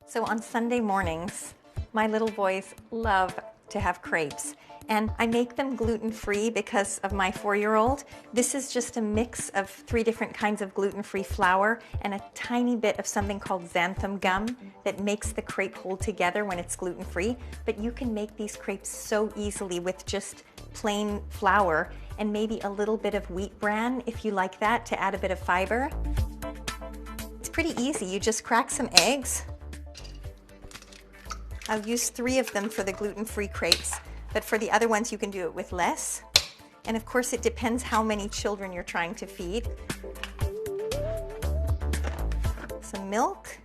So on Sunday mornings, my little boys love to have crepes, and I make them gluten-free because of my 4-year-old. This is just a mix of 3 different kinds of gluten-free flour and a tiny bit of something called xanthan gum that makes the crepe hold together when it's gluten-free. But you can make these crepes so easily with just plain flour and maybe a little bit of wheat bran if you like that, to add a bit of fiber. It's pretty easy. You just crack some eggs. I'll use 3 of them for the gluten-free crepes, but for the other ones you can do it with less. And of course it depends how many children you're trying to feed. Some milk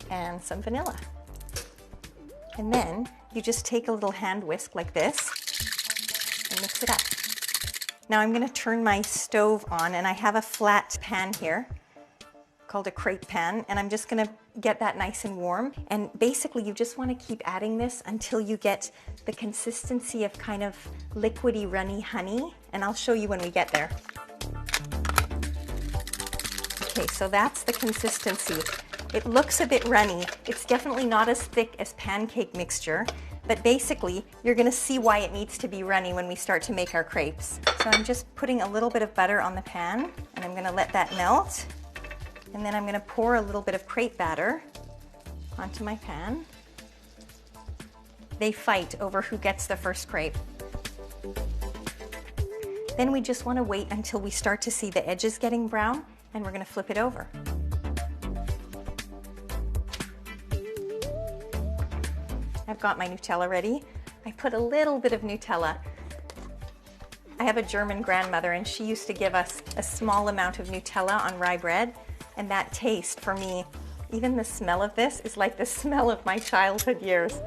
and some vanilla. And then you just take a little hand whisk like this and mix it up. Now I'm going to turn my stove on, and I have a flat pan here called a crepe pan, and I'm just going to get that nice and warm. And basically you just want to keep adding this until you get the consistency of kind of liquidy, runny honey, and I'll show you when we get there. Okay, so that's the consistency. It looks a bit runny. It's definitely not as thick as pancake mixture, but basically you're going to see why it needs to be runny when we start to make our crepes. So I'm just putting a little bit of butter on the pan, and I'm going to let that melt. And then I'm going to pour a little bit of crepe batter onto my pan. They fight over who gets the first crepe. Then we just want to wait until we start to see the edges getting brown, and we're going to flip it over. I've got my Nutella ready. I put a little bit of Nutella. I have a German grandmother, and she used to give us a small amount of Nutella on rye bread. And that taste, for me, even the smell of this is like the smell of my childhood years.